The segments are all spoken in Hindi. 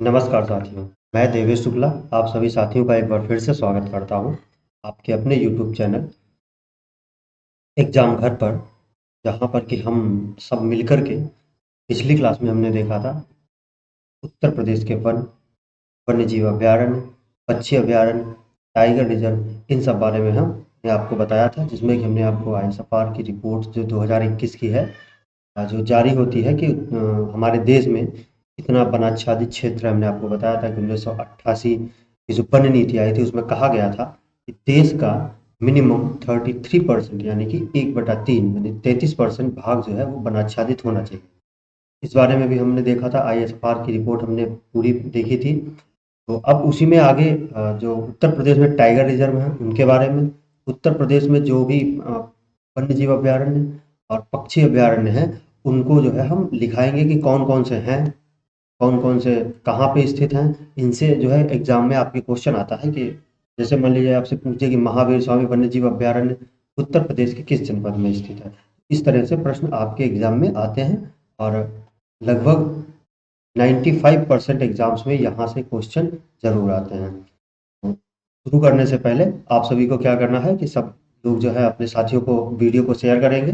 नमस्कार साथियों, मैं देवेश शुक्ला आप सभी साथियों का एक बार फिर से स्वागत करता हूं आपके अपने यूट्यूब चैनल एग्जाम घर पर, जहां पर कि हम सब मिलकर के पिछली क्लास में हमने देखा था उत्तर प्रदेश के वन्यजीव अभयारण्य, पक्षी अभयारण्य, टाइगर रिजर्व, इन सब बारे में हमने आपको बताया था, जिसमें कि हमने आपको आईएसएफआर की रिपोर्ट जो 2021 की है, जो जारी होती है कि हमारे देश में कितना वनाच्छादित क्षेत्र है। हमने आपको बताया था कि 1988 की जो वन नीति आई थी उसमें कहा गया था कि देश का मिनिमम 33% यानी कि 1/3 यानी 33% भाग जो है वो वनाच्छादित होना चाहिए। इस बारे में भी हमने देखा था, आईएसएफआर की रिपोर्ट हमने पूरी देखी थी। तो अब उसी में आगे जो उत्तर प्रदेश में टाइगर रिजर्व है उनके बारे में, उत्तर प्रदेश में जो भी वन्यजीव अभयारण्य और पक्षी अभयारण्य हैं उनको जो है हम लिखाएंगे कि कौन कौन से हैं, कौन कौन से कहाँ पे स्थित हैं। इनसे जो है एग्जाम में आपके क्वेश्चन आता है कि जैसे मान लीजिए आपसे पूछे कि महावीर स्वामी वन्यजीव अभयारण्य उत्तर प्रदेश के किस जनपद में स्थित है। इस तरह से प्रश्न आपके एग्जाम में आते हैं और लगभग 95% एग्जाम्स में यहाँ से क्वेश्चन जरूर आते हैं। तो शुरू करने से पहले आप सभी को क्या करना है कि सब लोग जो है अपने साथियों को वीडियो को शेयर करेंगे।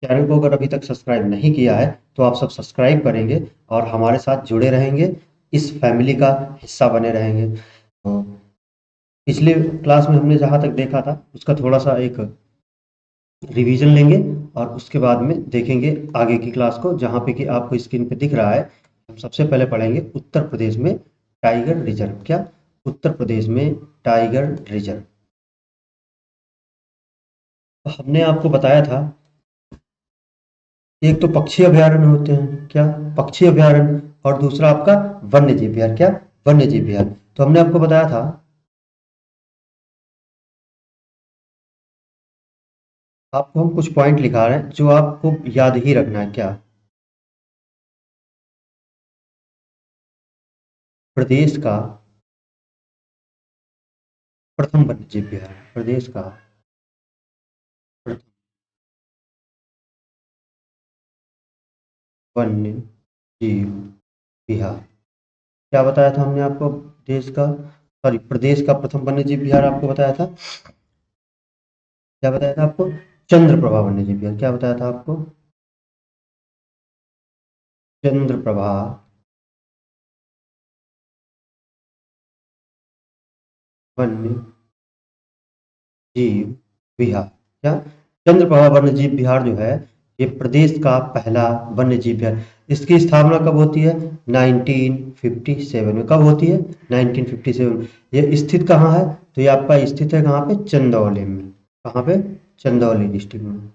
चैनल को अगर अभी तक सब्सक्राइब नहीं किया है तो आप सब सब्सक्राइब करेंगे और हमारे साथ जुड़े रहेंगे, इस फैमिली का हिस्सा बने रहेंगे। तो पिछले क्लास में हमने जहाँ तक देखा था उसका थोड़ा सा एक रिवीजन लेंगे और उसके बाद में देखेंगे आगे की क्लास को, जहाँ पे कि आपको स्क्रीन पे दिख रहा है। हम सबसे पहले पढ़ेंगे उत्तर प्रदेश में टाइगर रिजर्व। क्या? उत्तर प्रदेश में टाइगर रिजर्व। तो हमने आपको बताया था एक तो पक्षी अभयारण्य होते हैं, क्या? पक्षी अभयारण्य। और दूसरा आपका वन्यजीव विहार। क्या? वन्यजीव विहार। तो हमने आपको बताया था, आपको हम कुछ पॉइंट लिखा रहे हैं जो आपको याद ही रखना है। क्या? प्रदेश का प्रथम वन्यजीव विहार, प्रदेश का प्रथम वन्य जीव विहार। क्या बताया था हमने आपको? देश का, सॉरी, प्रदेश का प्रथम वन्यजीव विहार आपको बताया था। क्या बताया था आपको? चंद्रप्रभा वन्यजीव विहार। क्या बताया था आपको? चंद्रप्रभा वन्य जीव विहार। क्या? चंद्रप्रभा वन्यजीव विहार जो है ये प्रदेश का पहला वन्यजीव विहार। इसकी स्थापना कब होती है? 1957 में। कब होती है? 1957। ये स्थित कहाँ है? तो ये आपका स्थित है कहाँ पे? चंदौली में। कहाँ पे? चंदौली डिस्ट्रिक्ट में।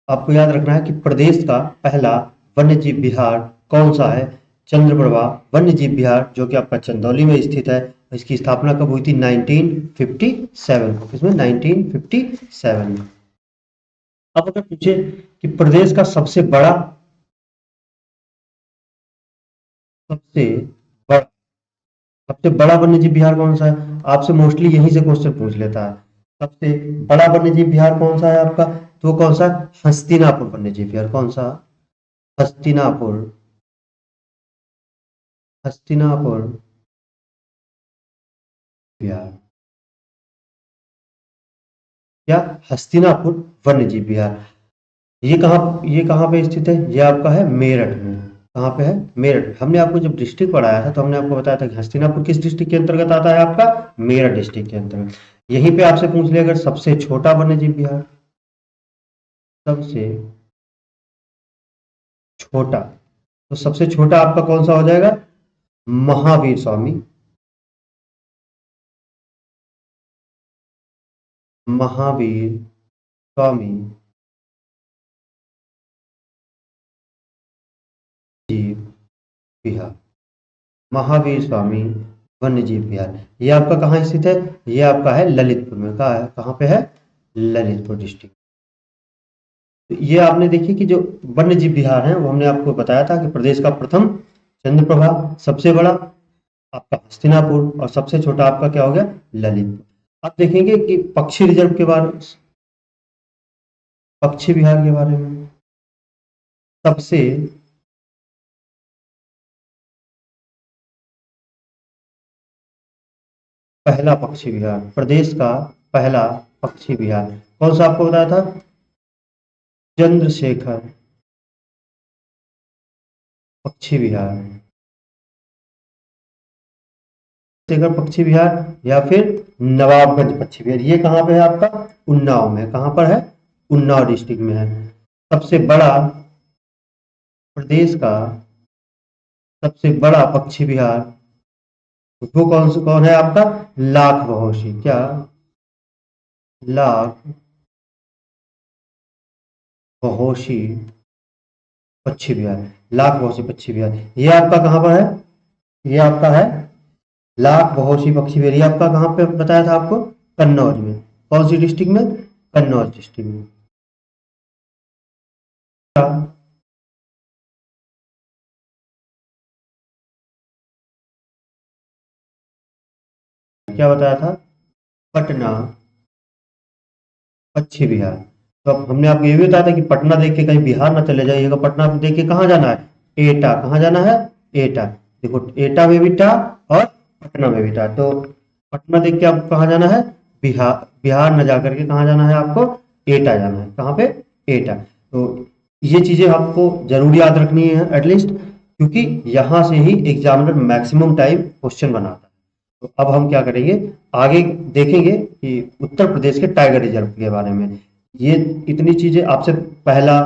आपको याद रखना है कि प्रदेश का पहला वन्यजीव विहार कौन सा है? चंद्रप्रभा वन्यजीव विहार, जो कि आपका चंदौली में स्थित है। इसकी स्थापना कब हुई थी? 1957। इसमें 1957 में। अब अगर पूछे कि प्रदेश का सबसे बड़ा सबसे बड़ा वन्यजीव विहार कौन सा है, आपसे मोस्टली यहीं से क्वेश्चन पूछ लेता है। सबसे बड़ा वन्यजीव विहार कौन सा है आपका? तो वो कौन सा? हस्तिनापुर वन्यजीव विहार। कौन सा? हस्तिनापुर। हस्तिनापुर विहार। क्या? हस्तिनापुर वन्यजीव विहार। ये कहाँ पे स्थित है? ये आपका है मेरठ में। कहाँ पे है? मेरठ। हमने आपको जब डिस्ट्रिक्ट पढ़ाया था तो हमने आपको बताया था कि हस्तिनापुर किस डिस्ट्रिक्ट के अंतर्गत आता है? आपका मेरठ डिस्ट्रिक्ट के अंतर्गत। यहीं पे आपसे पूछ लिया अगर सबसे छोटा वन्यजीव विहार, सबसे छोटा, तो सबसे छोटा आपका कौन सा हो जाएगा? महावीर स्वामी। महावीर स्वामी जीव विहार। महावीर स्वामी वन्यजीव विहार। ये आपका कहाँ स्थित है? ये आपका है ललितपुर में। कहाँ है? कहाँ पे है? ललितपुर डिस्ट्रिक्ट। तो ये आपने देखी कि जो वन्यजीव विहार है वो हमने आपको बताया था कि प्रदेश का प्रथम चंद्रप्रभा, सबसे बड़ा आपका हस्तिनापुर और सबसे छोटा आपका क्या हो गया? ललितपुर। आप देखेंगे कि पक्षी रिजर्व के बारे, पक्षी विहार के बारे में, सबसे पहला पक्षी विहार, प्रदेश का पहला पक्षी विहार कौन सा आपको बताया था? चंद्रशेखर पक्षी विहार, चंद्रशेखर पक्षी विहार या फिर नवाबगंज पक्षी विहार। ये कहाँ पे है आपका? उन्नाव में। कहाँ पर है? उन्नाव डिस्ट्रिक्ट में है। सबसे बड़ा, प्रदेश का सबसे बड़ा पक्षी विहार वो कौन है आपका? लाख बहोशी। क्या? लाख बहोशी पक्षी विहार, लाख बहोशी पक्षी विहार। ये आपका कहाँ पर है? ये आपका है लाख बहोशी पक्षी विहार। ये आपका कहाँ पे बताया था आपको? कन्नौज में। कौन सी डिस्ट्रिक्ट में? कन्नौज डिस्ट्रिक्ट में। क्या क्या बताया था? पटना पक्षी विहार। तो अब हमने आपको ये भी बताया था कि पटना देख के कहीं बिहार ना चले जाइएगा। पटना देख के कहाँ जाना है? एटा। कहाँ जाना है? एटा। देखो, एटा में भी टा और पटना में भी टा। तो पटना देख के आपको कहाँ जाना है? बिहार। बिहार न जा करके कहाँ जाना है आपको? एटा जाना है। कहाँ पे? एटा। तो ये चीजें आपको जरूर याद रखनी है एटलीस्ट, क्योंकि यहाँ से ही एग्जामिनर मैक्सिमम टाइम क्वेश्चन बनाता है। तो अब हम क्या करेंगे, आगे देखेंगे कि उत्तर प्रदेश के टाइगर रिजर्व के बारे में। ये इतनी चीजें आपसे, पहला,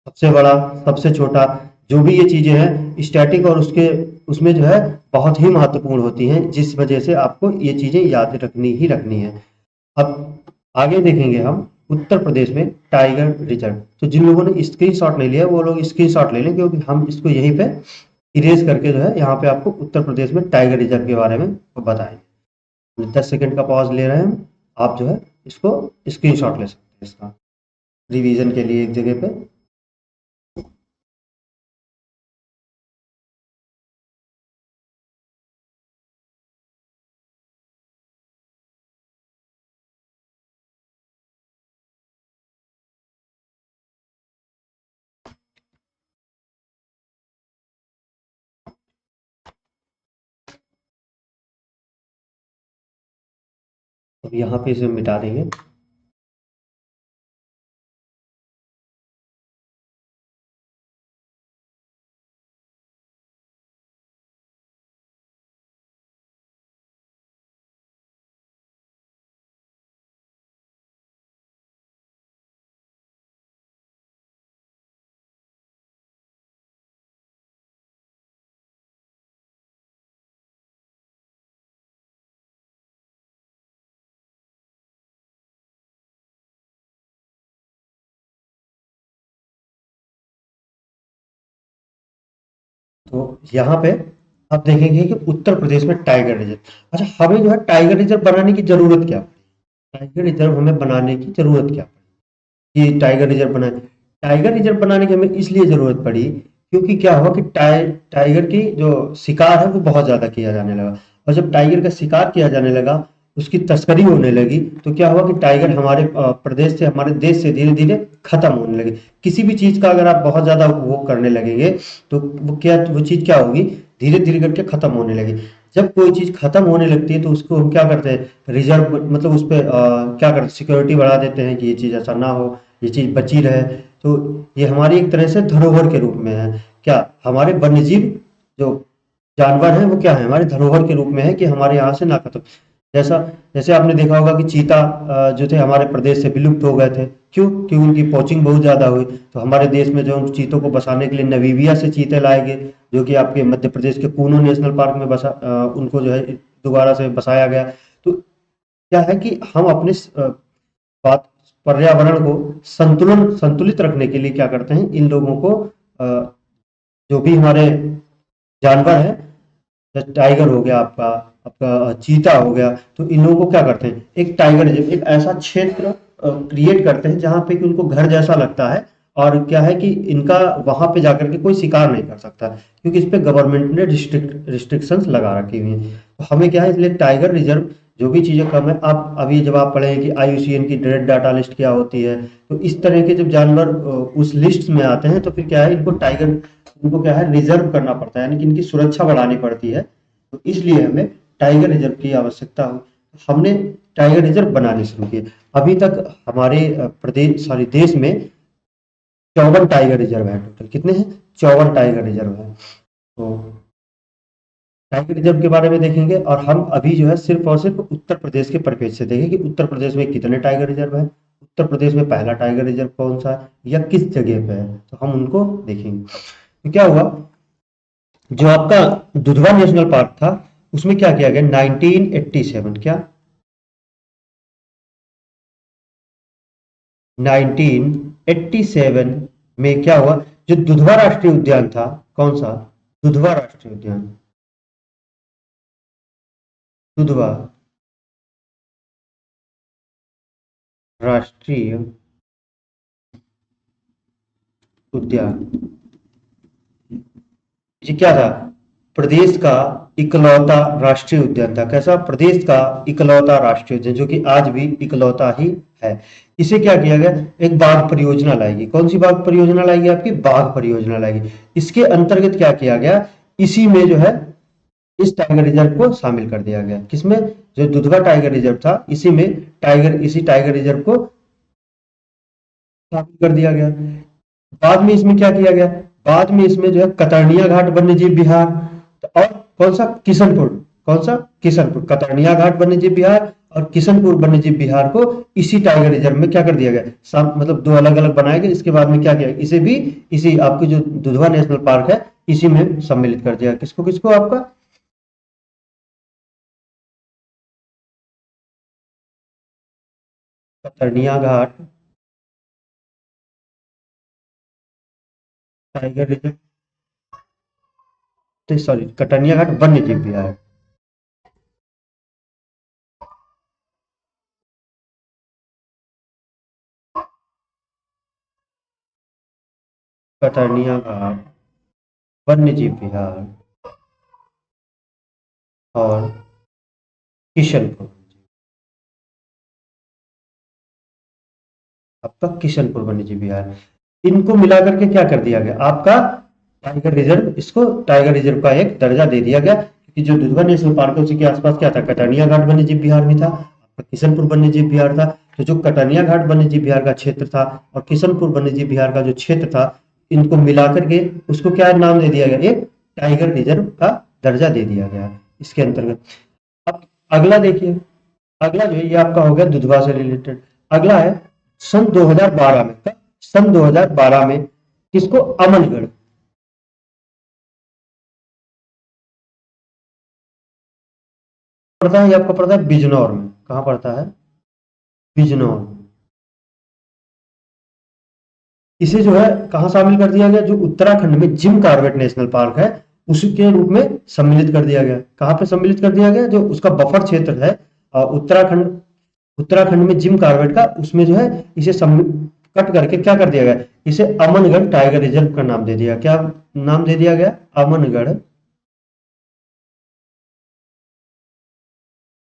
सबसे बड़ा, सबसे छोटा, जो भी ये चीजें हैं स्टैटिक और उसके उसमें जो है बहुत ही महत्वपूर्ण होती हैं, जिस वजह से आपको ये चीजें याद रखनी ही रखनी है। अब आगे देखेंगे हम उत्तर प्रदेश में टाइगर रिजर्व। तो जिन लोगों ने स्क्रीनशॉट नहीं लिया वो लोग स्क्रीनशॉट ले लें, क्योंकि हम इसको यहीं पे इरेज करके जो है यहाँ पे आपको उत्तर प्रदेश में टाइगर रिजर्व के बारे में बताएंगे। 10 सेकंड का पॉज ले रहे हैं हम। आप जो है इसको स्क्रीनशॉट ले सकते हैं इसका, रिवीजन के लिए एक जगह पे। अब यहाँ पे इसे मिटा देंगे। तो यहाँ पे आप देखेंगे कि उत्तर प्रदेश में टाइगर रिजर्व। अच्छा, हमें जो है टाइगर रिजर्व बनाने की जरूरत क्या पड़ी? टाइगर रिजर्व हमें बनाने की जरूरत क्या पड़ी कि टाइगर रिजर्व बनाए? टाइगर रिजर्व बनाने की हमें इसलिए जरूरत पड़ी क्योंकि क्या हुआ कि टाइगर की जो शिकार है वो बहुत ज्यादा किया जाने लगा। और जब टाइगर का शिकार किया जाने लगा, उसकी तस्करी होने लगी, तो क्या हुआ कि टाइगर हमारे प्रदेश से, हमारे देश से धीरे धीरे खत्म होने लगे। किसी भी चीज का अगर आप बहुत ज्यादा वो करने लगेंगे तो वो चीज क्या होगी? धीरे धीरे करके खत्म होने लगी। जब कोई चीज खत्म होने लगती है तो उसको हम क्या करते हैं? रिजर्व, मतलब उस पर क्या करते हैं? सिक्योरिटी बढ़ा देते हैं कि ये चीज ऐसा ना हो, ये चीज बची रहे। तो ये हमारी एक तरह से धरोहर के रूप में है। क्या हमारे वन्यजीव जो जानवर हैं वो क्या है? हमारे धरोहर के रूप में है कि हमारे यहाँ से ना खत्म। जैसा जैसे आपने देखा होगा कि चीता जो थे हमारे प्रदेश से विलुप्त हो गए थे। क्यों? क्योंकि उनकी पोचिंग बहुत ज्यादा हुई। तो हमारे देश में जो उन चीतों को बसाने के लिए नवीबिया से चीते लाए गए, जो कि आपके मध्य प्रदेश के कूनो नेशनल पार्क में उनको जो है दोबारा से बसाया गया। तो क्या है कि हम अपने बात पर्यावरण को संतुलित रखने के लिए क्या करते हैं? इन लोगों को जो भी हमारे जानवर है, जैसे टाइगर हो गया, आपका आपका चीता हो गया, तो इन लोगों को क्या करते हैं? एक टाइगर रिजर्व, एक ऐसा क्षेत्र क्रिएट करते हैं जहां पे कि उनको घर जैसा लगता है। और क्या है कि इनका वहां पे जाकर के कोई शिकार नहीं कर सकता, क्योंकि इस पे गवर्नमेंट ने रिस्ट्रिक्शंस लगा रखी हुई हैं। तो हमें क्या है, इसलिए टाइगर रिजर्व जो भी चीजें कम है, आप अभी जब आप पढ़ें कि IUCN की रेड डाटा लिस्ट क्या होती है, तो इस तरह के जब जानवर उस लिस्ट में आते हैं तो फिर क्या है, इनको क्या है, रिजर्व करना पड़ता है, यानी कि इनकी सुरक्षा बढ़ानी पड़ती है। तो इसलिए हमें टाइगर रिजर्व की आवश्यकता हुई, हमने टाइगर रिजर्व बनाने शुरू किए। अभी तक हमारे प्रदेश सॉरी देश में 54 टाइगर रिजर्व है। टोटल कितने हैं? 54 टाइगर रिजर्व है। तो टाइगर रिजर्व के बारे में देखेंगे, और हम अभी जो है सिर्फ और सिर्फ उत्तर प्रदेश के परिप्रेक्ष्य से देखेंगे कि उत्तर प्रदेश में कितने टाइगर रिजर्व है, उत्तर प्रदेश में पहला टाइगर रिजर्व कौन सा है या किस जगह पे है, तो हम उनको देखेंगे। तो क्या हुआ, जो आपका दुधवा नेशनल पार्क था उसमें क्या किया गया 1987, क्या 1987 में क्या हुआ, जो दुधवा राष्ट्रीय उद्यान था, कौन सा, दुधवा राष्ट्रीय उद्यान, दुधवा राष्ट्रीय उद्यान, ये क्या था, प्रदेश का इकलौता राष्ट्रीय उद्यान था। कैसा, प्रदेश का इकलौता राष्ट्रीय उद्यान, जो कि आज भी इकलौता ही है। इसे क्या किया गया, एक बाघ परियोजना लाएगी। कौन सी बाघ परियोजना लाएगी, आपकी बाघ परियोजना लाएगी। इसके अंतर्गत क्या किया गया, इसी में जो है इस टाइगर रिजर्व को शामिल कर दिया गया। किसमें, जो दुधवा टाइगर रिजर्व था इसी में इसी टाइगर रिजर्व को शामिल कर दिया गया। बाद में इसमें क्या किया गया, बाद में इसमें जो है कतर्निया घाट वन्यजीव विहार, और कौन सा, किशनपुर, कौन सा, किशनपुर, कतर्निया घाट वन्यजीव विहार और किशनपुर वन्यजीव विहार को इसी टाइगर रिजर्व में क्या कर दिया गया, मतलब दो अलग अलग बनाए गए। इसके बाद में क्या किया, इसे भी इसी आपकी जो दुधवा नेशनल पार्क है इसी में सम्मिलित कर दिया। किसको किसको, आपका कतर्निया घाट टाइगर रिजर्व, तो सॉरी कतर्निया घाट वन्यजीव विहार, कतर्निया घाट वन्यजीव विहार और किशनपुर, आपका किशनपुर वन्यजीव विहार, इनको मिलाकर के क्या कर दिया गया, आपका टाइगर रिजर्व, इसको टाइगर रिजर्व का एक दर्जा दे दिया गया। क्योंकि जो दुधवा नेशनल पार्क है उसी के आसपास क्या था, कटानिया घाट वन्यजीव विहार भी था, आपका किशनपुर वन्यजीव विहार था। तो जो कटानिया घाट वन्यजीव विहार का क्षेत्र था और किशनपुर वन्यजीव विहार का जो क्षेत्र था, इनको मिलाकर के उसको क्या नाम दे दिया गया, एक टाइगर रिजर्व का दर्जा दे दिया गया इसके अंतर्गत। अब अगला देखिए, अगला जो है ये आपका हो गया दुधवा से रिलेटेड। अगला है सन 2012 में, सन 2012 में किसको, अमनगढ़, पड़ता है, ये आपको पड़ता है बिजनौर में। कहाँ पड़ता है, बिजनौर। इसे जो है कहाँ शामिल कर दिया गया, जो उत्तराखंड में जिम कॉर्बेट नेशनल पार्क है उसके रूप में सम्मिलित कर दिया गया। कहाँ पे सम्मिलित कर दिया गया, जो उसका बफर क्षेत्र है उत्तराखंड, उत्तराखंड में जिम कॉर्बेट का, उसमें जो है इसे कट करके क्या कर दिया गया, इसे अमनगढ़ टाइगर रिजर्व का नाम दे दिया। क्या नाम दे दिया गया, अमनगढ़,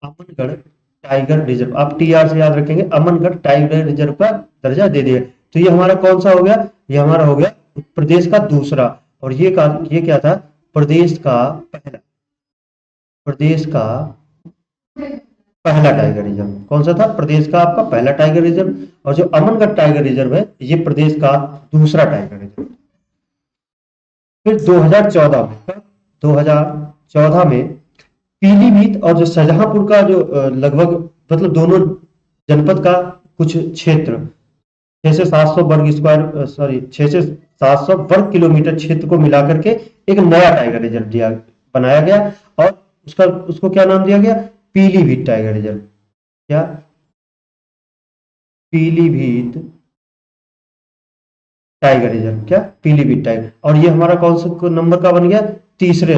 अमनगढ़ टाइगर रिजर्व। आप टीआर से याद रखेंगे, अमनगढ़ टाइगर रिजर्व का दर्जा दे दिया। तो ये हमारा कौन सा हो गया, ये हमारा हो गया प्रदेश का दूसरा, और ये क्या था, प्रदेश का पहला, प्रदेश का पहला टाइगर रिजर्व। कौन सा था, प्रदेश का आपका पहला टाइगर रिजर्व। और जो अमनगढ़ टाइगर रिजर्व है ये प्रदेश का दूसरा टाइगर रिजर्व। फिर 2014 में, 2014 में पीलीभीत और जो शाहजहांपुर का जो लगभग मतलब दोनों जनपद का कुछ क्षेत्र, 6 से 700 वर्ग स्क्वायर सॉरी 6 से 700 वर्ग किलोमीटर क्षेत्र को मिलाकर के एक नया टाइगर रिजर्व दिया बनाया गया, और उसका उसको क्या नाम दिया गया, पीलीभीत टाइगर रिजर्व। क्या, पीलीभीत टाइगर रिजर्व, क्या पीलीभीत टाइगर। और ये हमारा कौन सा नंबर का बन गया, तीसरे,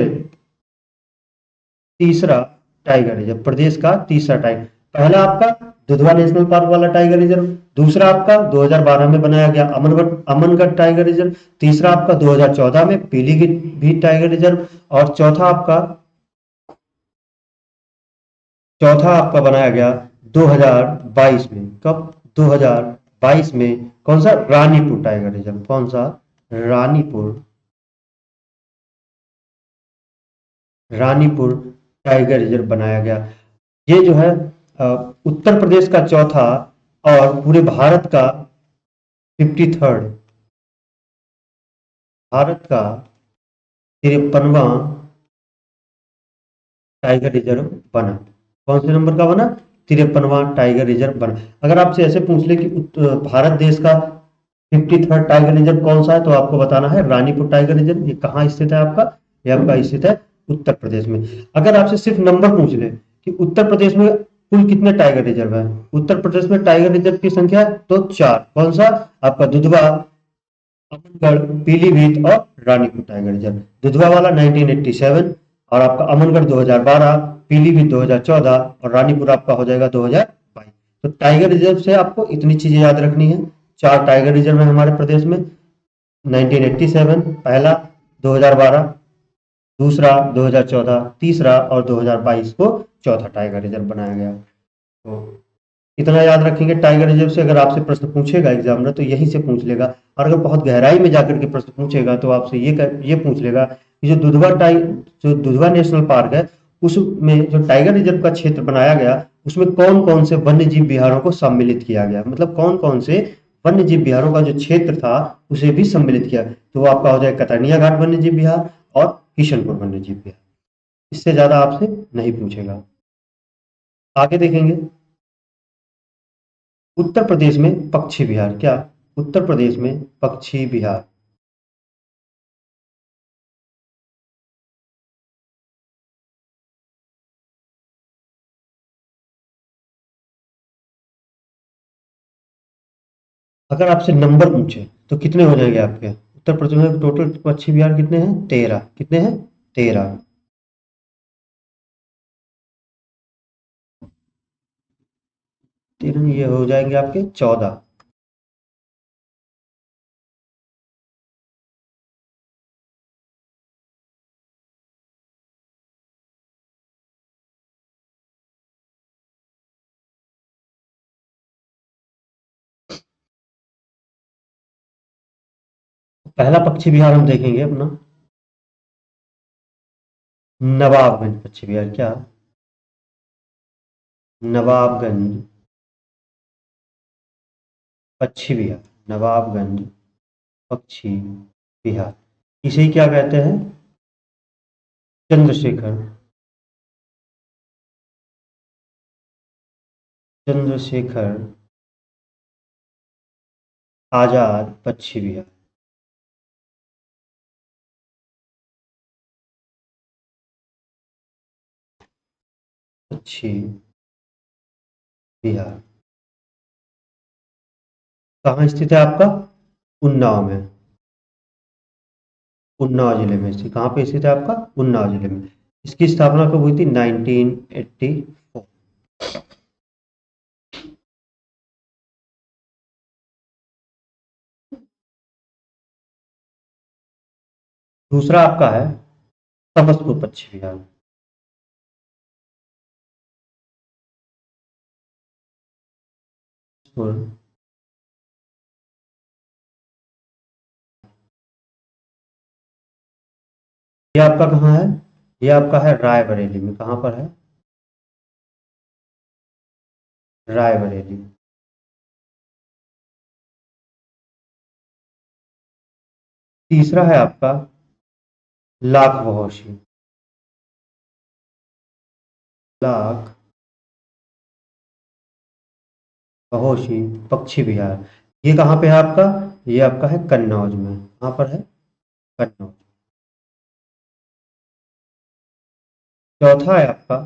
तीसरा टाइगर रिजर्व, प्रदेश का तीसरा टाइगर। पहला आपका दुधवा नेशनल पार्क वाला टाइगर रिजर्व, दूसरा आपका 2012 में बनाया गया अमनगढ़ टाइगर रिजर्व, तीसरा आपका 2014 में पीलीभीत टाइगर रिजर्व, और चौथा आपका बनाया गया 2022 में। कब, 2022 में कौन सा, रानीपुर टाइगर रिजर्व। कौन सा, रानीपुर, रानीपुर टाइगर रिजर्व बनाया गया। ये जो है अ, उत्तर प्रदेश का चौथा और पूरे भारत का 53rd, भारत का 53वां टाइगर रिजर्व बना। कौन से नंबर का बना? 53वां टाइगर रिजर्व बना। अगर आपसे ऐसे पूछ ले कि भारत देश का 53rd टाइगर रिजर्व कौन सा है, तो आपको बताना है रानीपुर टाइगर रिजर्व। ये कहाँ स्थित है आपका? ये आपका स्थित है उत्तर प्रदेश में। अगर आपसे सिर्फ नंबर पूछ ले कि उत्तर प्रदेश में कुल कितने टाइगर रिजर्व है, उत्तर प्रदेश में टाइगर रिजर्व की संख्या है तो 4। कौन सा? आपका दुधवा, अमनगढ़, पीलीभीत और रानीपुर टाइगर रिजर्व। दुधवा वाला 1987 और आपका अमनगढ़ 2012, पीलीभीत 2014 और रानीपुर आपका हो जाएगा 2022। तो टाइगर रिजर्व से आपको इतनी चीजें याद रखनी है। 4 टाइगर रिजर्व है हमारे प्रदेश में। 1987 पहला, 2012 दूसरा, 2014 तीसरा और 2022 को चौथा टाइगर रिजर्व बनाया गया। तो इतना याद रखेंगे। टाइगर रिजर्व से अगर आपसे प्रश्न पूछेगा एग्जामिनर तो यहीं से पूछ लेगा। और अगर बहुत गहराई में जाकर के प्रश्न पूछेगा तो आपसे ये पूछ लेगा कि जो दुधवा नेशनल पार्क है उसमें जो टाइगर रिजर्व का क्षेत्र बनाया गया उसमें कौन कौन से वन्य जीव विहारों को सम्मिलित किया गया, मतलब कौन कौन से वन्य जीव विहारों का जो क्षेत्र था उसे भी सम्मिलित किया। तो वो आपका हो जाएगा कतर्निया घाट वन्य जीव विहार और किशनपुर वन्य जीव विहार। इससे ज्यादा आपसे नहीं पूछेगा। आगे देखेंगे। उत्तर प्रदेश में पक्षी विहार। क्या? उत्तर प्रदेश में पक्षी विहार। अगर आपसे नंबर पूछे तो कितने हो जाएंगे आपके? उत्तर प्रदेश में टोटल पक्षी विहार कितने हैं? 13। कितने हैं? 13। 13 ये हो जाएंगे आपके 14। पहला पक्षी विहार हम देखेंगे अपना नवाबगंज पक्षी विहार। क्या? नवाबगंज पक्षी विहार। नवाबगंज पक्षी विहार। इसे ही क्या कहते हैं? चंद्रशेखर, चंद्रशेखर आजाद पक्षी विहार। पक्षी विहार कहाँ स्थित है आपका? उन्नाव में। उन्नाव जिले में स्थित। कहाँ पे स्थित है आपका? उन्नाव जिले में। इसकी स्थापना कब हुई थी? 1984। दूसरा आपका है तमसपुर पक्षी विहार। ये आपका कहाँ है? ये आपका है रायबरेली में। कहाँ पर है? रायबरेली। तीसरा है आपका लाख बहोशी। लाख बहोशी पक्षी विहार। ये कहाँ पे है आपका? ये आपका है कन्नौज में। कहाँ पर है? कन्नौज। चौथा है आपका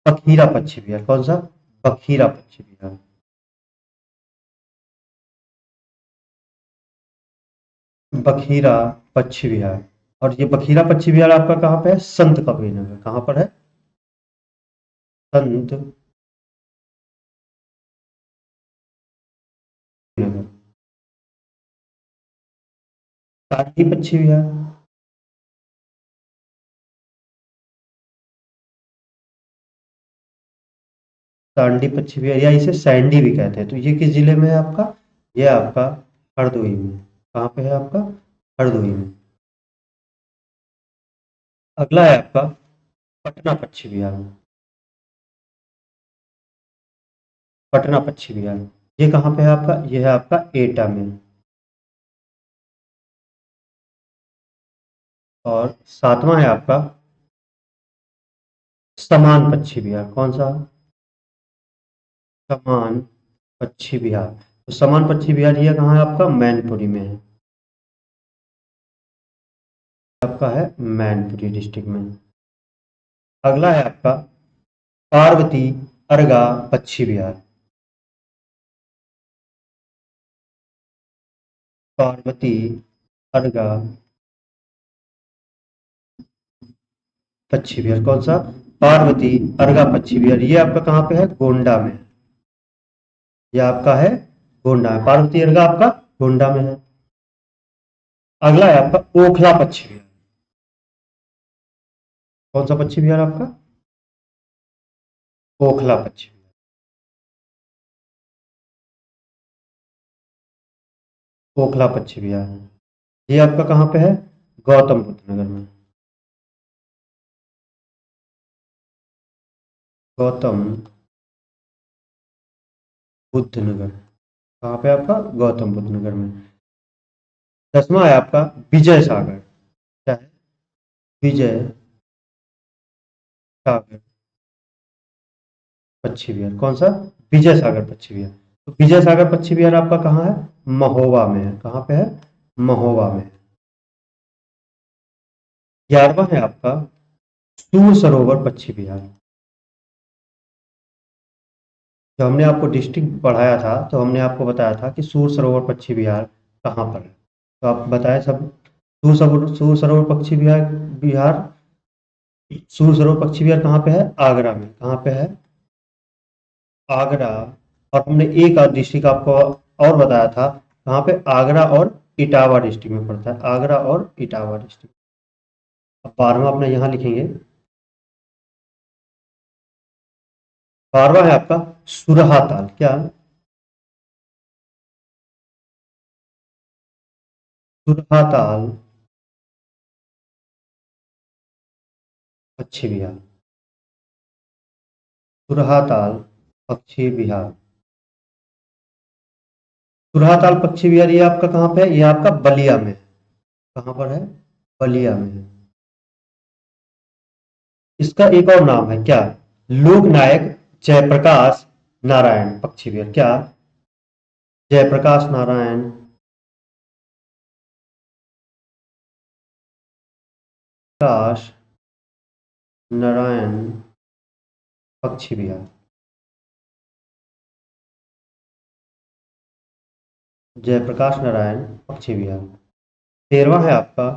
बखीरा पक्षी विहार। कौन सा? बखीरा पक्षी विहार। बखीरा पक्षी विहार। और ये बखीरा पक्षी विहार आपका कहाँ पे है? संत कबीरनगर। कहाँ पर है? संत नगर। टाटी पक्षी विहार। सांडी पक्षी विहार या इसे सैंडी भी कहते हैं। तो ये किस जिले में है आपका? ये आपका हरदोई में। कहाँ पे है आपका? हरदोई में। अगला है आपका पटना पश्चिम बिहार, पटना पश्चिम बिहार। ये कहाँ पे है आपका? ये है आपका एटा में। और सातवां है आपका समान पश्चिम बिहार। कौन सा? समान पश्चिम बिहार। तो समान पश्चिम बिहार ये कहाँ है आपका? मैनपुरी में है। आपका है मैनपुरी डिस्ट्रिक्ट में। अगला है आपका पार्वती अर्गा पश्चिम बिहार। पार्वती अर्गा पश्चिम बिहार। कौन सा? पार्वती अर्गा पश्चिम बिहार। ये आपका कहाँ पे है? गोंडा में। ये आपका है गोंडा में। पार्वती अर्गा आपका गोंडा में है। अगला है आपका ओखला पश्चिम बिहार। कौन सा पश्चिम बिहार आपका? ओखला पश्चिम। ओखला पश्चिम बिहार है। ये आपका कहाँ पे है? गौतम बुद्ध नगर में। गौतम बुद्ध नगर। कहाँ पे आपका? गौतम बुद्ध नगर में। 10वां है आपका विजय सागर। क्या है? विजय सागर पश्चिम बिहार। कौन सा? विजय सागर पश्चिम बिहार। तो विजय सागर पश्चिम बिहार आपका कहाँ है? महोबा में है। कहाँ पे है? महोबा में। 11वां है आपका सूर सरोवर पश्चिम बिहार। जब हमने आपको डिस्ट्रिक्ट पढ़ाया था तो हमने आपको बताया था कि सूर सरोवर पश्चिम बिहार कहाँ पर है। तो आप बताएं सब। सूर सरोवर पश्चिम बिहार बिहार सूर सरोवर पश्चिम बिहार कहाँ पे है? आगरा में। कहाँ पे है? आगरा। और हमने एक डिस्ट्रिक्ट आपको और बताया था कहाँ पे? आगरा और इटावा डिस्ट्रिक्ट में पड़ता है। आगरा और इटावा डिस्ट्रिक्ट। अब 12वां अपना यहाँ लिखेंगे। 12वां है आपका सुरहा ताल। क्या? सुरहा ताल पश्चिम बिहार। सुरहा ताल पश्चिम बिहार। सुरहा ताल पश्चिम बिहार ये आपका कहाँ पे है? ये आपका बलिया में है। कहाँ पर है? बलिया में है। इसका एक और नाम है क्या? लोक नायक जयप्रकाश नारायण पश्चिम बिहार। क्या? जयप्रकाश नारायण प्रकाश नारायण पश्चिम बिहार। जयप्रकाश नारायण पश्चिम बिहार। 13वां है आपका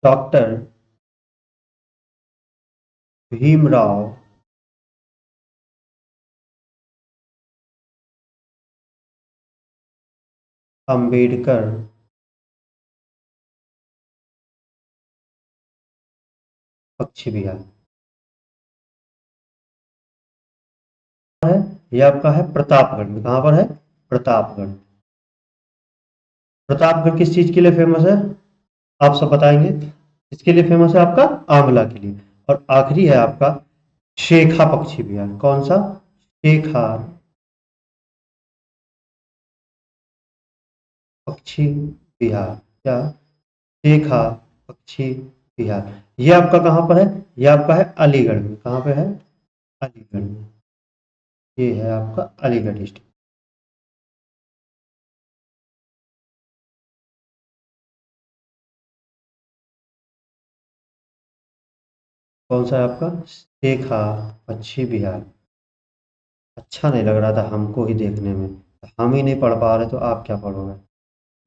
डॉक्टर भीमराव अंबेडकर पश्चिम बिहार है। ये आपका है प्रतापगढ़ में। कहाँ पर है? प्रतापगढ़। प्रतापगढ़ किस चीज के लिए फेमस है? आप सब बताएंगे। इसके लिए फेमस है आपका आंवला के लिए। और आखिरी है आपका शेखा पश्चिम बिहार। कौन सा? शेखा पश्चिम बिहार। क्या? शेखा पश्चिम बिहार। ये आपका कहाँ पर है? ये आपका है अलीगढ़ में। कहाँ पे है? अलीगढ़ में। ये है आपका अलीगढ़ डिस्ट्रिक्ट। कौन सा है आपका? शेखा पश्चिम बिहार। अच्छा नहीं लग रहा था हमको ही देखने में। हम ही नहीं पढ़ पा रहे तो आप क्या पढ़ोगे?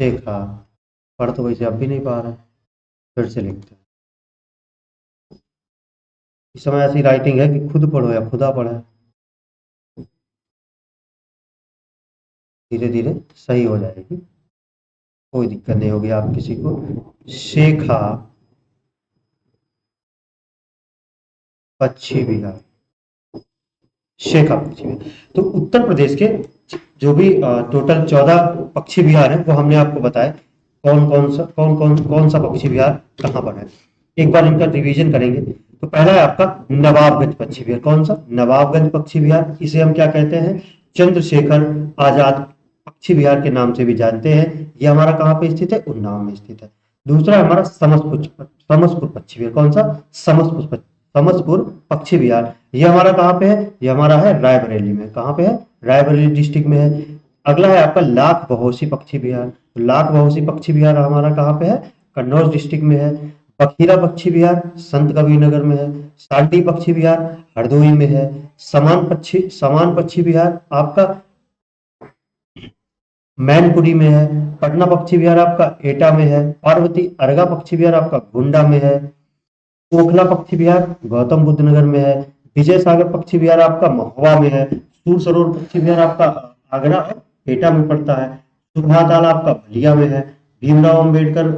शेखा। पढ़ तो वैसे अब भी नहीं पा रहे। फिर से लिखते हैं। इस समय ऐसी राइटिंग है कि खुद पढ़ो या खुदा पढ़े। धीरे धीरे सही हो जाएगी। कोई दिक्कत नहीं होगी आप किसी को। शेखा पश्चिम बिहार। शेखा पश्चिम बिहार। तो उत्तर प्रदेश के जो भी टोटल 14 पक्षी विहार हैं वो हमने आपको बताए। कौन सा पक्षी विहार कहाँ पर है। एक बार इनका रिवीजन करेंगे। तो पहला है आपका नवाबगंज पक्षी विहार। कौन सा? नवाबगंज पक्षी विहार। इसे हम क्या कहते हैं? चंद्रशेखर आजाद पक्षी विहार के नाम से भी जानते हैं। ये हमारा कहाँ पे स्थित है? उन्नाव में स्थित है। दूसरा है हमारा समसपुर पक्षी विहार। कौन सा? समसपुर पक्षी विहार। ये हमारा कहाँ पे है? ये हमारा है रायबरेली में। कहाँ पे है? रायबरेली डिस्ट्रिक्ट में है। अगला है आपका लाख बहोसी पक्षी विहार। तो लाख बहोसी पक्षी विहार हमारा कहाँ पे है? कन्नौज डिस्ट्रिक्ट में है। बखीरा पक्षी विहार संत कबीरनगर में है। सांडी पक्षी विहार हरदोई में है। समान पक्षी विहार आपका मैनपुरी में है। पटना पक्षी विहार आपका एटा में है। पार्वती अर्गा पक्षी विहार आपका गोंडा में है। ओखला पक्षी विहार गौतम बुद्ध नगर में है। विजय सागर पक्षी विहार आपका महोबा में है। सूर सरोवर पक्षी विहार आपका आगरा और एटा में पड़ता है। सुरहा ताल आपका बलिया में है। भीमराव अंबेडकर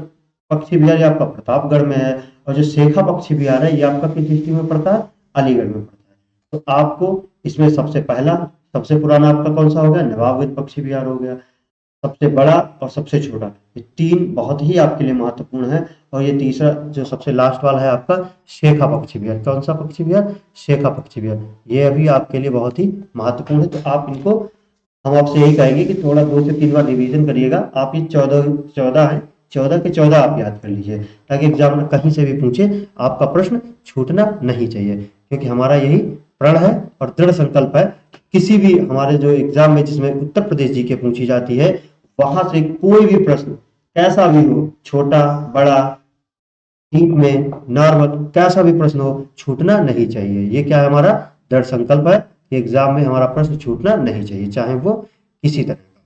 पक्षी विहार ये आपका प्रतापगढ़ में है। और जो शेखा पक्षी विहार है ये आपका किस डिस्ट्रिक्ट में पड़ता है? अलीगढ़ में पड़ता है। तो आपको इसमें सबसे पुराना आपका कौन सा हो गया? नवाबगंज पक्षी विहार हो गया। सबसे बड़ा और सबसे छोटा, ये तीन बहुत ही आपके लिए महत्वपूर्ण है। और ये तीसरा जो सबसे लास्ट वाला है आपका शेखा पक्षी विहार। कौन सा पक्षी विहार? शेखा पक्षी विहार। ये अभी आपके लिए बहुत ही महत्वपूर्ण है। तो आप इनको, हम आपसे यही कहेंगे कि थोड़ा 2 से 3 बार रिवीजन करिएगा। आप ये 14 है, 14 के 14 आप याद कर लीजिए, ताकि एग्जाम में कहीं से भी पूछे आपका प्रश्न छूटना नहीं चाहिए। क्योंकि हमारा यही प्रण है और दृढ़ संकल्प है कि किसी भी हमारे जो एग्जाम में जिसमें उत्तर प्रदेश जी के पूछी जाती है, वहां से कोई भी प्रश्न कैसा भी हो, छोटा बड़ा, ठीक में नॉर्मल, कैसा भी प्रश्न हो, छूटना नहीं चाहिए। ये क्या है? हमारा दृढ़ संकल्प है कि एग्जाम में हमारा प्रश्न छूटना नहीं चाहिए, चाहे वो किसी तरह का।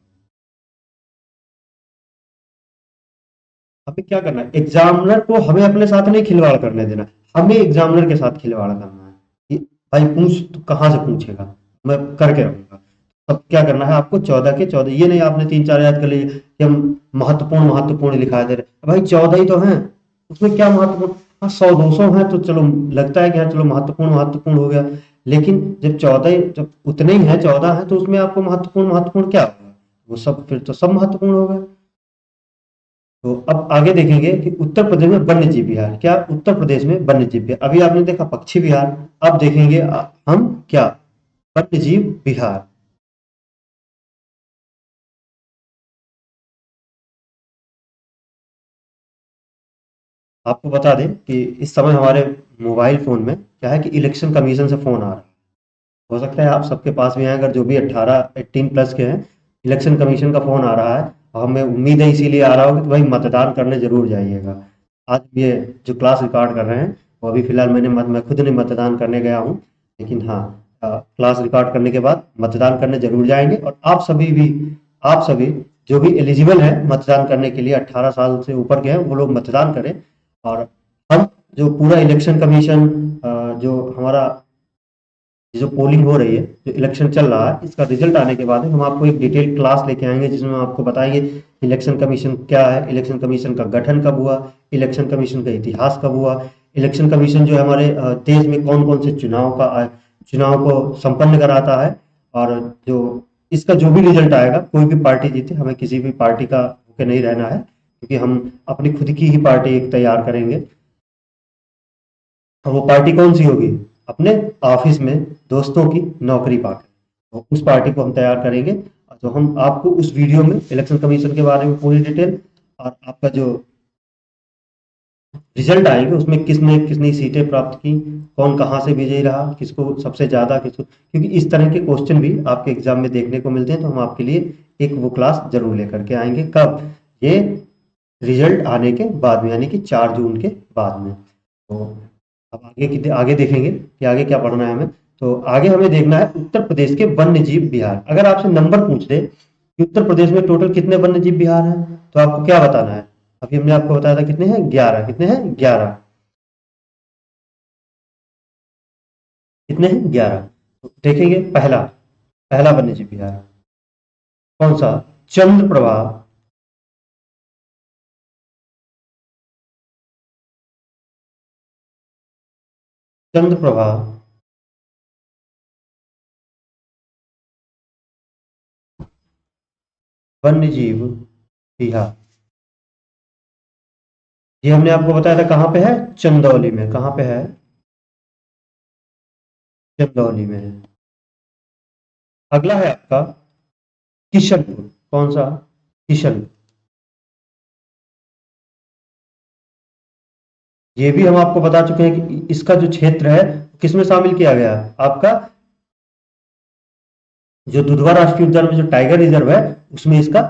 हमें क्या करना है? एग्जामिनर को हमें अपने साथ नहीं खिलवाड़ करने देना, हमें एग्जामिनर के साथ खिलवाड़ करना है कि भाई पूछ तो कहाँ से पूछेगा, मैं करके रहूंगा। तब क्या करना है आपको? 14 के 14, ये नहीं आपने 3 4 याद कर लीजिए कि हम महत्वपूर्ण महत्वपूर्ण लिखा दे रहे भाई, 14 ही तो हैं, उसमें क्या महत्वपूर्ण? हाँ, 100 200 है तो चलो लगता है कि हाँ चलो महत्वपूर्ण महत्वपूर्ण हो गया। लेकिन जब उतने ही है, 14 है, तो उसमें आपको महत्वपूर्ण महत्वपूर्ण क्या होगा? वो सब फिर तो सब महत्वपूर्ण हो गए। तो अब आगे देखेंगे कि उत्तर प्रदेश में वन्य जीव विहार। क्या? उत्तर प्रदेश में वन्य जीव विहार। अभी आपने देखा पक्षी विहार, अब देखेंगे हम क्या? वन्य जीव विहार। आपको बता दें कि इस समय हमारे मोबाइल फोन में क्या है कि इलेक्शन कमीशन से फोन आ रहा है। हो सकता है आप सबके पास भी हैं, अगर जो भी 18 प्लस के हैं, इलेक्शन कमीशन का फोन आ रहा है। और हमें उम्मीद है इसीलिए आ रहा होगा कि भाई मतदान करने जरूर जाइएगा। आज ये जो क्लास रिकॉर्ड कर रहे हैं, वो अभी फिलहाल मैं खुद नहीं मतदान करने गया हूँ। लेकिन हाँ, क्लास रिकॉर्ड करने के बाद मतदान करने जरूर जाएंगे। और आप सभी जो भी एलिजिबल हैं मतदान करने के लिए, 18 साल से ऊपर के हैं, वो लोग मतदान करें। और हम जो पूरा इलेक्शन कमीशन, जो हमारा ये जो पोलिंग हो रही है, जो इलेक्शन चल रहा है, इसका रिजल्ट आने के बाद हम आपको एक डिटेल क्लास लेके आएंगे, जिसमें हम आपको बताएंगे इलेक्शन कमीशन क्या है, इलेक्शन कमीशन का गठन कब हुआ, इलेक्शन कमीशन का इतिहास कब हुआ, इलेक्शन कमीशन जो है हमारे देश में कौन कौन से चुनाव को संपन्न कराता है। और जो इसका जो भी रिजल्ट आएगा, कोई भी पार्टी जीते, हमें किसी भी पार्टी का होके नहीं रहना है, क्योंकि हम अपनी खुद की ही पार्टी एक तैयार करेंगे। और वो पार्टी कौन सी होगी? अपने ऑफिस में दोस्तों की नौकरी पाकर, तो उस पार्टी को हम तैयार करेंगे। तो हम आपको उस वीडियो में इलेक्शन कमीशन के बारे में पूरी डिटेल, और आपका जो रिजल्ट आएंगे उसमें किसने कितनी सीटें प्राप्त की, कौन कहाँ से विजयी रहा, किसको सबसे ज्यादा, किसको, क्योंकि इस तरह के क्वेश्चन भी आपके एग्जाम में देखने को मिलते हैं। तो हम आपके लिए एक वो क्लास जरूर लेकर के आएंगे। कब? ये रिजल्ट आने के बाद में, यानी कि 4 जून के बाद में। तो अब आगे देखेंगे कि आगे क्या पढ़ना है हमें। तो आगे हमें देखना है उत्तर प्रदेश के वन्य जीव विहार। अगर आपसे नंबर पूछ दे कि उत्तर प्रदेश में टोटल कितने वन्य जीव विहार हैं, तो आपको क्या बताना है? अभी हमने आपको बताया था कितने हैं? 11। कितने हैं? 11। कितने हैं? 11। तो देखेंगे पहला पहला वन्य जीव विहार कौन सा? चंद्रप्रभा चंद्रप्रभा वन्य जीव विहार। ये हमने आपको बताया था कहाँ पे है, चंदौली में। कहाँ पे है, चंदौली में है। अगला है आपका किशनपुर। कौन सा, किशन। ये भी हम आपको बता चुके हैं कि इसका जो क्षेत्र है किसमें शामिल किया गया है आपका, जो दुधवा राष्ट्रीय उद्यान में जो टाइगर रिजर्व है उसमें इसका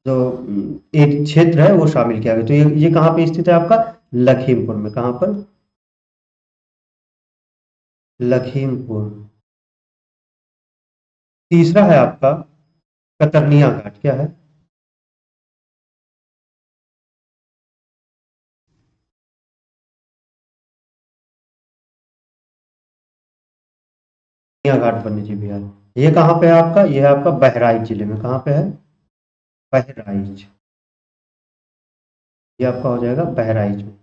जो एक क्षेत्र है वो शामिल किया गया। तो ये कहाँ पे स्थित है आपका, लखीमपुर में। कहाँ पर, लखीमपुर। तीसरा है आपका कतरनिया घाट। क्या है, कतरनिया घाट वन्यजीव विहार। ये कहाँ पे है आपका, ये है आपका बहराइच जिले में। कहाँ पे है, बहराइच। ये आपका हो जाएगा बहराइच में।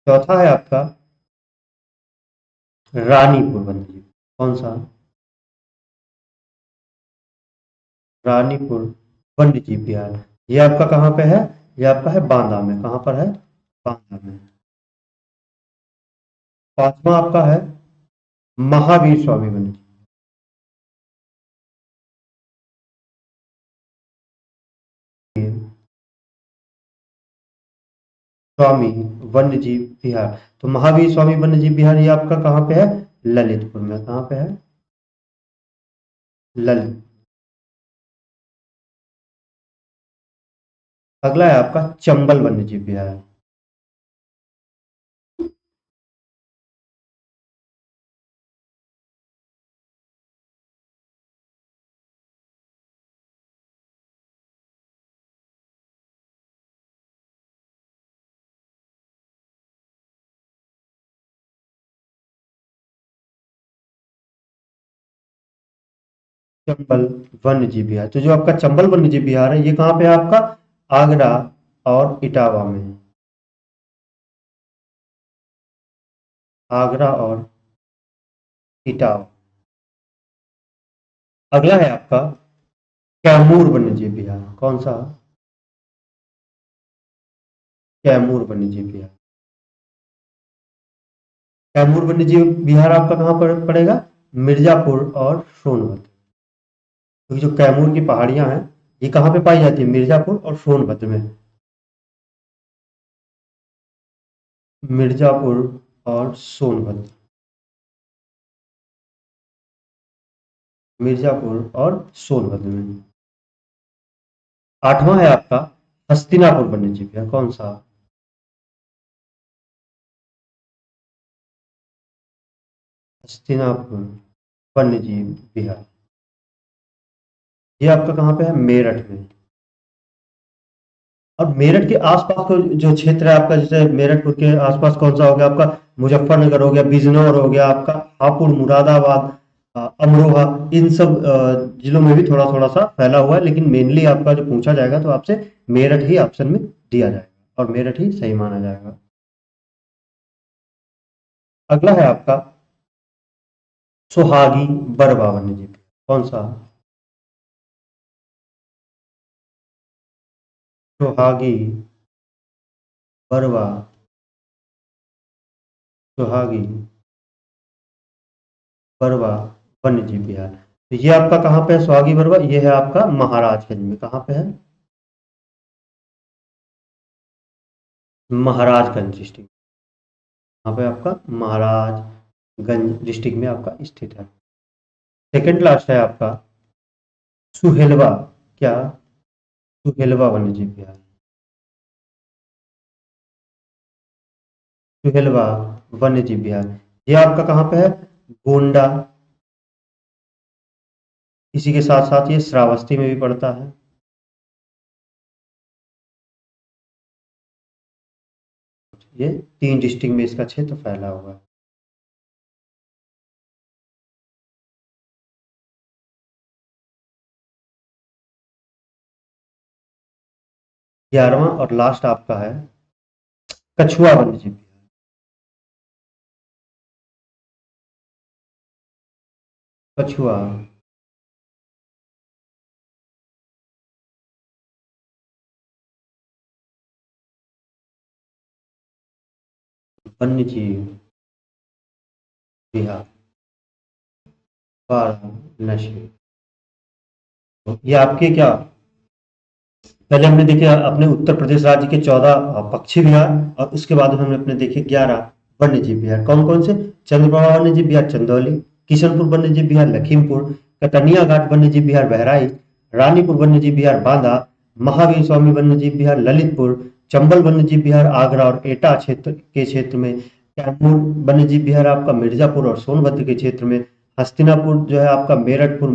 चौथा है आपका रानीपुर वन्यजीव। कौन सा, रानीपुर वन्यजीव विहार। ये आपका कहाँ पे है, ये आपका है बांदा में। कहाँ पर है, बांदा में। पांचवा आपका है महावीर स्वामी वन्यजीव। स्वामी वन्यजीव विहार। तो महावीर स्वामी वन्यजीव विहार ये आपका कहाँ पे है, ललितपुर में। कहाँ पे है, ललित। अगला है आपका चंबल वन्यजीव विहार। चंबल वन्यजीव विहार। तो जो आपका चंबल वन्यजीव विहार है ये कहाँ पे है आपका, आगरा और इटावा में। आगरा और इटावा। अगला है आपका कैमूर वन्यजीव विहार। कौन सा, कैमूर वन्यजीव विहार। कैमूर वन्यजीव विहार आपका कहाँ पर पड़ेगा, मिर्जापुर और सोनभद्र। क्योंकि जो कैमूर की पहाड़ियां हैं ये कहाँ पे पाई जाती है, मिर्जापुर और सोनभद्र में। मिर्जापुर और सोनभद्र। मिर्जापुर और सोनभद्र में। आठवां है आपका हस्तिनापुर वन्यजीव विहार। कौन सा, हस्तिनापुर वन्यजीव विहार। ये आपका कहाँ पे है, मेरठ में। और मेरठ के आसपास का जो क्षेत्र है आपका, जैसे मेरठपुर के आसपास कौन सा हो गया आपका, मुजफ्फरनगर हो गया, बिजनौर हो गया आपका, हापुड़, मुरादाबाद, अमरोहा। इन सब जिलों में भी थोड़ा थोड़ा सा फैला हुआ है, लेकिन मेनली आपका जो पूछा जाएगा तो आपसे मेरठ ही ऑप्शन में दिया जाएगा और मेरठ ही सही माना जाएगा। अगला है आपका सुहागी बरवा वन्यजीव। कौन सा, सुहागी बरवा, सुहागी बरवा वन्यजीव विहार। तो ये आपका कहाँ पे है, सुहागी बरवा। ये है आपका महाराजगंज में। कहाँ पे है, महाराजगंज डिस्ट्रिक्ट। यहाँ पे आपका महाराजगंज डिस्ट्रिक्ट में आपका स्थित है। सेकंड लास्ट है आपका सुहेलवा। क्या, सुहेलवा वन्यजीव विहार। सुहेलवा वन्यजीव विहार ये आपका कहाँ पे है, गोंडा। इसी के साथ साथ ये श्रावस्ती में भी पड़ता है। ये तीन डिस्ट्रिक्ट में इसका क्षेत्र फैला हुआ है। 11वां और लास्ट आपका है कछुआ वन्यजीव विहार। कछुआ वन्य जीव विहार वाराणसी। तो ये आपके क्या, पहले हमने देखे अपने उत्तर प्रदेश राज्य के 14 पक्षी विहार, और उसके बाद हमने अपने देखे 11 वन्य जीव विहार। कौन कौन से? चंद्रप्रभा वन्य जीव विहार चंदौली, किशनपुर वन्य जीव विहार लखीमपुर, कटनिया घाट वन्य जीव विहार बहराइच, रानीपुर वन्य जीव विहार बांदा, महावीर स्वामी वन्य जीव विहार ललितपुर, चंबल वन्य जीव विहार आगरा और एटा क्षेत्र में, कैमूर वन्य जीव विहार आपका मिर्जापुर और सोनभद्र के क्षेत्र में, हस्तिनापुर जो है आपका मेरठपुर,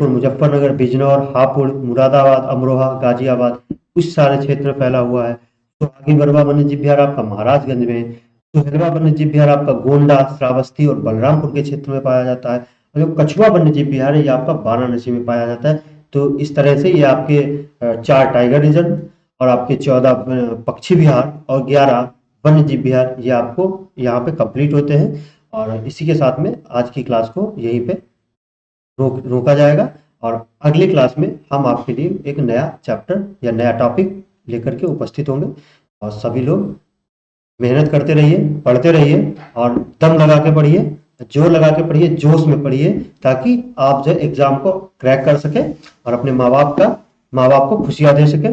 मुजफ्फरनगर, बिजनौर, हापुड़, मुरादाबाद, अमरोहा, गाजियाबाद, कुछ सारे क्षेत्र में फैला हुआ है। सुहागी बरवा वन्य जीव विहार आपका महाराजगंज में, सुहेलवा वन्य जीव विहार आपका गोंडा, श्रावस्ती और बलरामपुर के क्षेत्र में पाया जाता है, और जो कछुआ वन्य जीव विहार है ये आपका वाराणसी में पाया जाता है। तो इस तरह से ये आपके 4 टाइगर रिजर्व और आपके 14 पक्षी विहार और 11 वन्य जीव विहार ये आपको यहाँ पे कंप्लीट होते हैं। और इसी के साथ में आज की क्लास को यहीं पे रोका जाएगा, और अगली क्लास में हम आपके लिए एक नया चैप्टर या नया टॉपिक लेकर के उपस्थित होंगे। और सभी लोग मेहनत करते रहिए, पढ़ते रहिए, और दम लगा के पढ़िए, जोर लगा के पढ़िए, जोश में पढ़िए, ताकि आप जो एग्जाम को क्रैक कर सके और अपने माँ बाप को खुशियां दे सके।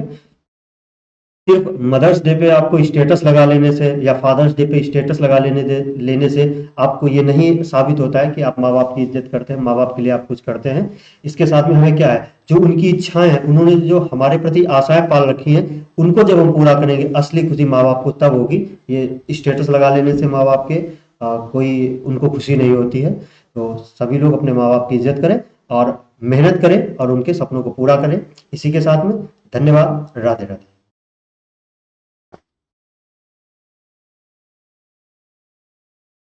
सिर्फ मदर्स डे पे आपको स्टेटस लगा लेने से या फादर्स डे पे स्टेटस लगा लेने से आपको ये नहीं साबित होता है कि आप माँ बाप की इज्जत करते हैं, माँ बाप के लिए आप कुछ करते हैं। इसके साथ में हमें क्या है, जो उनकी इच्छाएं हैं, उन्होंने जो हमारे प्रति आशाएं पाल रखी हैं, उनको जब हम पूरा करेंगे, असली खुशी माँ बाप को तब होगी। ये स्टेटस लगा लेने से माँ बाप के कोई उनको खुशी नहीं होती है। तो सभी लोग अपने माँ बाप की इज्जत करें और मेहनत करें और उनके सपनों को पूरा करें। इसी के साथ में धन्यवाद। राधे राधे।